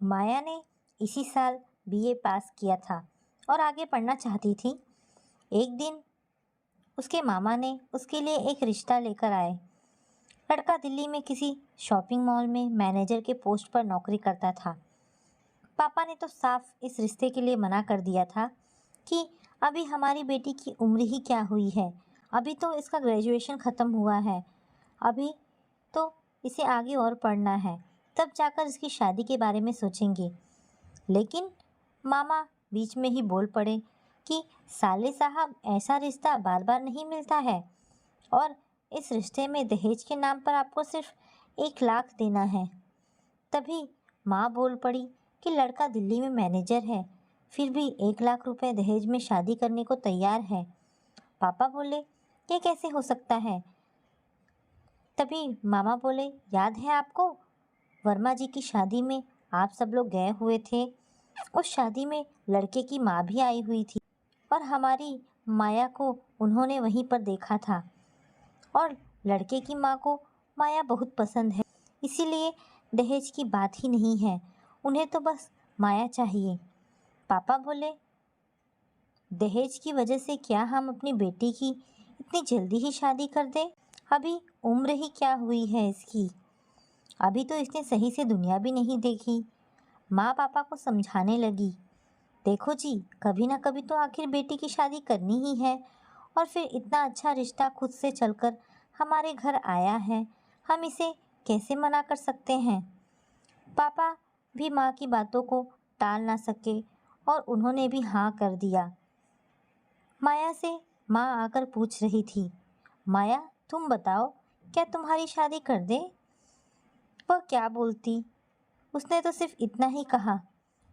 माया ने इसी साल बीए पास किया था और आगे पढ़ना चाहती थी। एक दिन उसके मामा ने उसके लिए एक रिश्ता लेकर आए। लड़का दिल्ली में किसी शॉपिंग मॉल में मैनेजर के पोस्ट पर नौकरी करता था। पापा ने तो साफ इस रिश्ते के लिए मना कर दिया था कि अभी हमारी बेटी की उम्र ही क्या हुई है, अभी तो इसका ग्रेजुएशन ख़त्म हुआ है, अभी तो इसे आगे और पढ़ना है, तब जाकर इसकी शादी के बारे में सोचेंगे। लेकिन मामा बीच में ही बोल पड़े कि साले साहब, ऐसा रिश्ता बार बार नहीं मिलता है और इस रिश्ते में दहेज के नाम पर आपको सिर्फ 1 लाख देना है। तभी माँ बोल पड़ी कि लड़का दिल्ली में मैनेजर है, फिर भी 1 लाख रुपए दहेज में शादी करने को तैयार है। पापा बोले, ये कैसे हो सकता है? तभी मामा बोले, याद है आपको, वर्मा जी की शादी में आप सब लोग गए हुए थे। उस शादी में लड़के की माँ भी आई हुई थी और हमारी माया को उन्होंने वहीं पर देखा था और लड़के की माँ को माया बहुत पसंद है, इसीलिए दहेज की बात ही नहीं है, उन्हें तो बस माया चाहिए। पापा बोले, दहेज की वजह से क्या हम अपनी बेटी की इतनी जल्दी ही शादी कर दें? अभी उम्र ही क्या हुई है इसकी, अभी तो इसने सही से दुनिया भी नहीं देखी। माँ पापा को समझाने लगी, देखो जी, कभी ना कभी तो आखिर बेटी की शादी करनी ही है और फिर इतना अच्छा रिश्ता खुद से चलकर हमारे घर आया है, हम इसे कैसे मना कर सकते हैं? पापा भी माँ की बातों को टाल ना सके और उन्होंने भी हाँ कर दिया। माया से माँ आकर पूछ रही थी, माया तुम बताओ, क्या तुम्हारी शादी कर दे? वह क्या बोलती, उसने तो सिर्फ इतना ही कहा,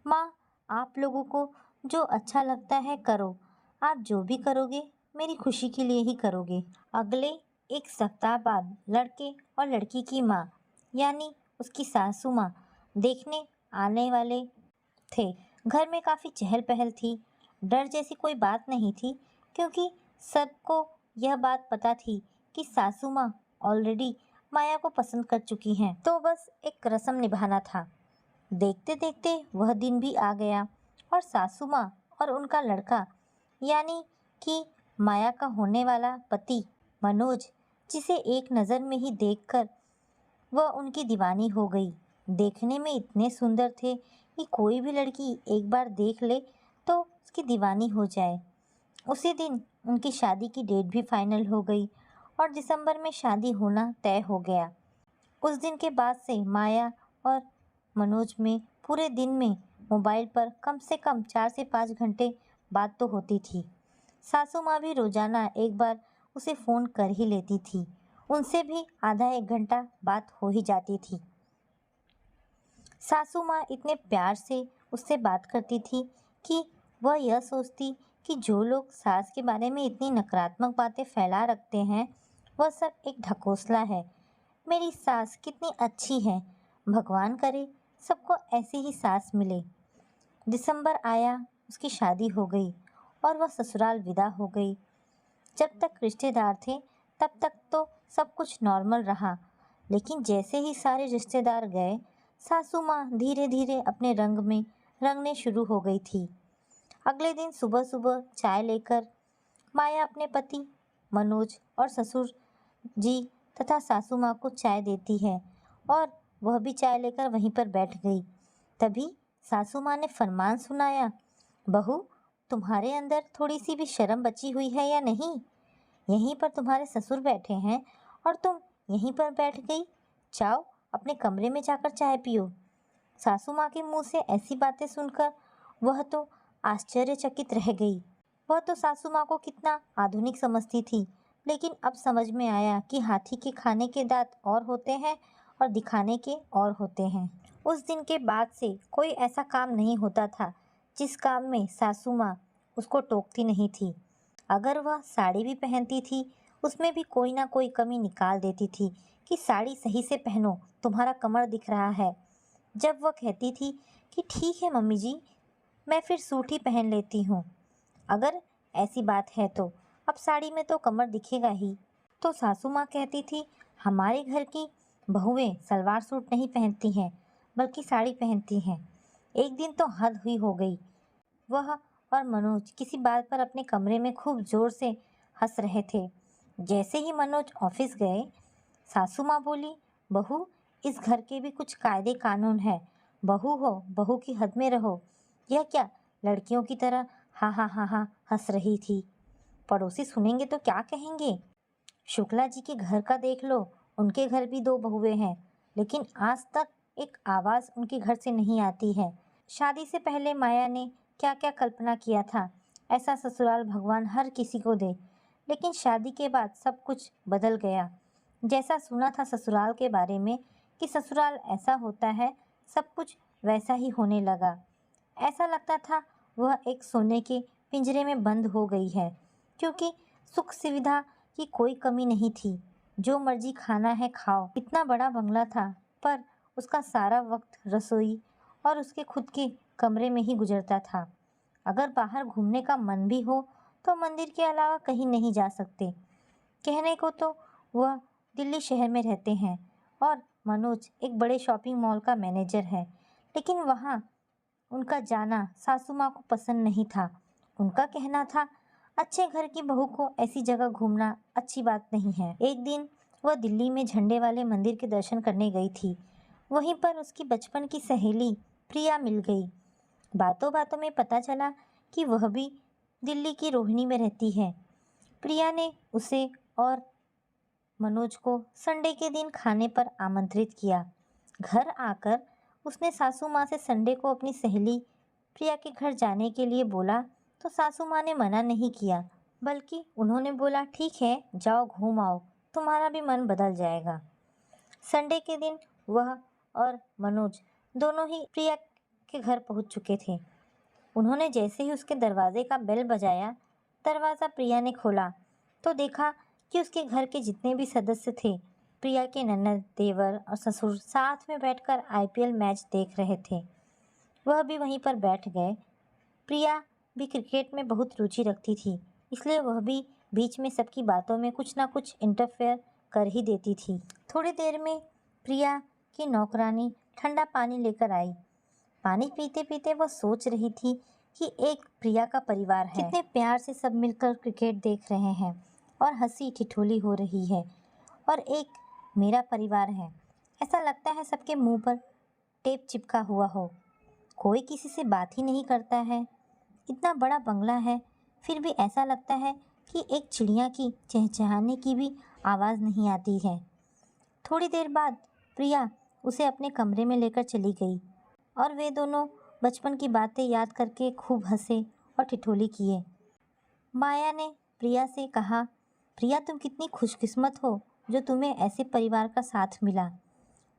माँ आप लोगों को जो अच्छा लगता है करो, आप जो भी करोगे मेरी खुशी के लिए ही करोगे। अगले 1 सप्ताह बाद लड़के और लड़की की माँ यानी उसकी सासू माँ देखने आने वाले थे। घर में काफ़ी चहल पहल थी। डर जैसी कोई बात नहीं थी क्योंकि सबको यह बात पता थी कि सासू माँ ऑलरेडी माया को पसंद कर चुकी हैं, तो बस एक रस्म निभाना था। देखते देखते वह दिन भी आ गया और सासू माँ और उनका लड़का यानी कि माया का होने वाला पति मनोज, जिसे एक नज़र में ही देखकर वह उनकी दीवानी हो गई। देखने में इतने सुंदर थे कि कोई भी लड़की एक बार देख ले तो उसकी दीवानी हो जाए। उसी दिन उनकी शादी की डेट भी फाइनल हो गई और दिसंबर में शादी होना तय हो गया। उस दिन के बाद से माया और मनोज में पूरे दिन में मोबाइल पर कम से कम 4 से 5 घंटे बात तो होती थी। सासू माँ भी रोजाना एक बार उसे फ़ोन कर ही लेती थी, उनसे भी आधा 1 घंटा बात हो ही जाती थी। सासू माँ इतने प्यार से उससे बात करती थी कि वह यह सोचती कि जो लोग सास के बारे में इतनी नकारात्मक बातें फैला रखते हैं वह सब एक ढकोसला है। मेरी सास कितनी अच्छी है, भगवान करे सबको ऐसी ही सास मिले। दिसंबर आया, उसकी शादी हो गई और वह ससुराल विदा हो गई। जब तक रिश्तेदार थे तब तक तो सब कुछ नॉर्मल रहा, लेकिन जैसे ही सारे रिश्तेदार गए सासू माँ धीरे धीरे अपने रंग में रंगने शुरू हो गई थी। अगले दिन सुबह सुबह चाय लेकर माया अपने पति मनोज और ससुर जी तथा सासू माँ को चाय देती है और वह भी चाय लेकर वहीं पर बैठ गई। तभी सासू माँ ने फरमान सुनाया, बहू तुम्हारे अंदर थोड़ी सी भी शर्म बची हुई है या नहीं? यहीं पर तुम्हारे ससुर बैठे हैं और तुम यहीं पर बैठ गई, जाओ अपने कमरे में जाकर चाय पियो। सासू माँ के मुंह से ऐसी बातें सुनकर वह तो आश्चर्यचकित रह गई। वह तो सासू माँ को कितना आधुनिक समझती थी, लेकिन अब समझ में आया कि हाथी के खाने के दांत और होते हैं और दिखाने के और होते हैं। उस दिन के बाद से कोई ऐसा काम नहीं होता था जिस काम में सासू माँ उसको टोकती नहीं थी। अगर वह साड़ी भी पहनती थी उसमें भी कोई ना कोई कमी निकाल देती थी कि साड़ी सही से पहनो, तुम्हारा कमर दिख रहा है। जब वह कहती थी कि ठीक है मम्मी जी, मैं फिर सूट ही पहन लेती हूँ, अगर ऐसी बात है तो अब साड़ी में तो कमर दिखेगा ही, तो सासू माँ कहती थी हमारे घर की बहुएं सलवार सूट नहीं पहनती हैं बल्कि साड़ी पहनती हैं। एक दिन तो हद हुई हो गई। वह और मनोज किसी बात पर अपने कमरे में खूब जोर से हंस रहे थे। जैसे ही मनोज ऑफिस गए, सासू माँ बोली, बहू, इस घर के भी कुछ कायदे कानून है। बहू हो, बहू की हद में रहो। यह क्या लड़कियों की तरह हा हा हा हा हंस रही थी? पड़ोसी सुनेंगे तो क्या कहेंगे? शुक्ला जी के घर का देख लो, उनके घर भी दो बहुएं हैं, लेकिन आज तक एक आवाज़ उनके घर से नहीं आती है। शादी से पहले माया ने क्या क्या कल्पना किया था, ऐसा ससुराल भगवान हर किसी को दे। लेकिन शादी के बाद सब कुछ बदल गया। जैसा सुना था ससुराल के बारे में कि ससुराल ऐसा होता है, सब कुछ वैसा ही होने लगा। ऐसा लगता था वह एक सोने के पिंजरे में बंद हो गई है, क्योंकि सुख सुविधा की कोई कमी नहीं थी। जो मर्जी खाना है खाओ। इतना बड़ा बंगला था, पर उसका सारा वक्त रसोई और उसके खुद के कमरे में ही गुजरता था। अगर बाहर घूमने का मन भी हो तो मंदिर के अलावा कहीं नहीं जा सकते। कहने को तो वह दिल्ली शहर में रहते हैं और मनोज एक बड़े शॉपिंग मॉल का मैनेजर है, लेकिन वहाँ उनका जाना सासू माँ को पसंद नहीं था। उनका कहना था, अच्छे घर की बहू को ऐसी जगह घूमना अच्छी बात नहीं है। एक दिन वह दिल्ली में झंडे वाले मंदिर के दर्शन करने गई थी। वहीं पर उसकी बचपन की सहेली प्रिया मिल गई। बातों बातों में पता चला कि वह भी दिल्ली की रोहिणी में रहती है। प्रिया ने उसे और मनोज को संडे के दिन खाने पर आमंत्रित किया। घर आकर उसने सासू माँ से संडे को अपनी सहेली प्रिया के घर जाने के लिए बोला, तो सासू माँ ने मना नहीं किया, बल्कि उन्होंने बोला, ठीक है, जाओ घूम आओ, तुम्हारा भी मन बदल जाएगा। संडे के दिन वह और मनोज दोनों ही प्रिया के घर पहुंच चुके थे। उन्होंने जैसे ही उसके दरवाजे का बेल बजाया, दरवाज़ा प्रिया ने खोला तो देखा कि उसके घर के जितने भी सदस्य थे, प्रिया के ननद, देवर और ससुर साथ में बैठकर आईपीएल मैच देख रहे थे। वह भी वहीं पर बैठ गए। प्रिया भी क्रिकेट में बहुत रुचि रखती थी, इसलिए वह भी बीच में सबकी बातों में कुछ ना कुछ इंटरफेयर कर ही देती थी। थोड़ी देर में प्रिया की नौकरानी ठंडा पानी लेकर आई। पानी पीते पीते वह सोच रही थी कि एक प्रिया का परिवार है, कितने प्यार से सब मिलकर क्रिकेट देख रहे हैं और हंसी ठिठोली हो रही है, और एक मेरा परिवार है। ऐसा लगता है सबके मुंह पर टेप चिपका हुआ हो, कोई किसी से बात ही नहीं करता है। इतना बड़ा बंगला है, फिर भी ऐसा लगता है कि एक चिड़िया की चहचहाने की भी आवाज़ नहीं आती है। थोड़ी देर बाद प्रिया उसे अपने कमरे में लेकर चली गई और वे दोनों बचपन की बातें याद करके खूब हंसे और ठिठोली किए। माया ने प्रिया से कहा, प्रिया, तुम कितनी खुशकिस्मत हो जो तुम्हें ऐसे परिवार का साथ मिला।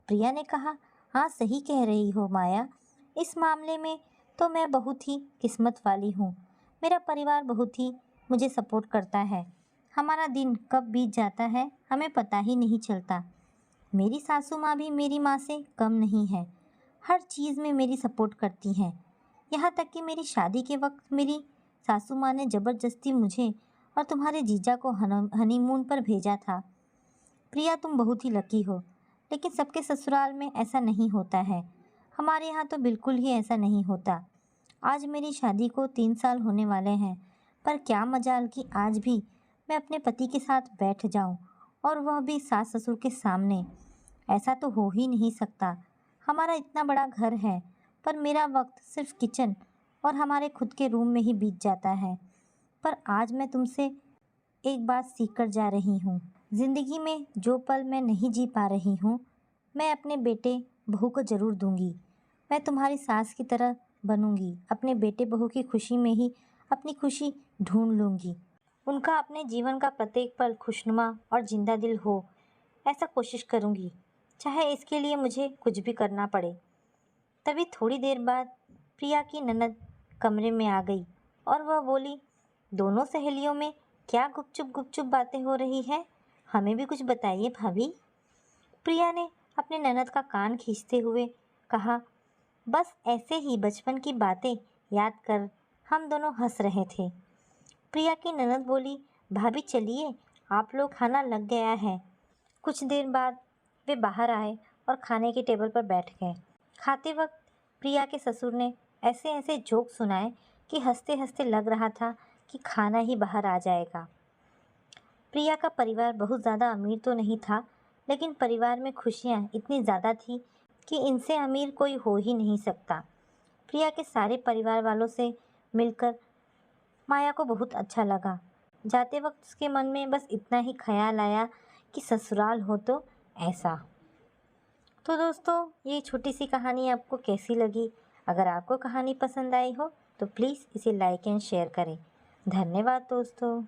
प्रिया ने कहा, हाँ, सही कह रही हो माया, इस मामले में तो मैं बहुत ही किस्मत वाली हूँ। मेरा परिवार बहुत ही मुझे सपोर्ट करता है। हमारा दिन कब बीत जाता है हमें पता ही नहीं चलता। मेरी सासू माँ भी मेरी माँ से कम नहीं है, हर चीज़ में मेरी सपोर्ट करती हैं। यहाँ तक कि मेरी शादी के वक्त मेरी सासू माँ ने ज़बरदस्ती मुझे और तुम्हारे जीजा को हनीमून पर भेजा था। प्रिया, तुम बहुत ही लकी हो, लेकिन सबके ससुराल में ऐसा नहीं होता है। हमारे यहाँ तो बिल्कुल ही ऐसा नहीं होता। आज मेरी शादी को 3 साल होने वाले हैं, पर क्या मजाल कि आज भी मैं अपने पति के साथ बैठ जाऊँ, और वह भी सास ससुर के सामने। ऐसा तो हो ही नहीं सकता। हमारा इतना बड़ा घर है, पर मेरा वक्त सिर्फ किचन और हमारे खुद के रूम में ही बीत जाता है। पर आज मैं तुमसे एक बात सीख कर जा रही हूँ। ज़िंदगी में जो पल मैं नहीं जी पा रही हूँ, मैं अपने बेटे बहू को ज़रूर दूँगी। मैं तुम्हारी सास की तरह बनूँगी, अपने बेटे बहू की खुशी में ही अपनी खुशी ढूंढ लूँगी। उनका अपने जीवन का प्रत्येक पल खुशनुमा और जिंदा दिल हो, ऐसा कोशिश करूँगी, चाहे इसके लिए मुझे कुछ भी करना पड़े। तभी थोड़ी देर बाद प्रिया की ननद कमरे में आ गई और वह बोली, दोनों सहेलियों में क्या गुपचुप गुपचुप बातें हो रही है? हमें भी कुछ बताइए भाभी। प्रिया ने अपने ननद का कान खींचते हुए कहा, बस ऐसे ही बचपन की बातें याद कर हम दोनों हंस रहे थे। प्रिया की ननद बोली, भाभी चलिए, आप लोग खाना लग गया है। कुछ देर बाद वे बाहर आए और खाने के टेबल पर बैठ गए। खाते वक्त प्रिया के ससुर ने ऐसे ऐसे जोक सुनाए कि हंसते हंसते लग रहा था कि खाना ही बाहर आ जाएगा। प्रिया का परिवार बहुत ज़्यादा अमीर तो नहीं था, लेकिन परिवार में खुशियाँ इतनी ज़्यादा थी कि इनसे अमीर कोई हो ही नहीं सकता। प्रिया के सारे परिवार वालों से मिलकर माया को बहुत अच्छा लगा। जाते वक्त उसके मन में बस इतना ही ख्याल आया कि ससुराल हो तो ऐसा। तो दोस्तों, ये छोटी सी कहानी आपको कैसी लगी? अगर आपको कहानी पसंद आई हो तो प्लीज़ इसे लाइक एंड शेयर करें। धन्यवाद दोस्तों।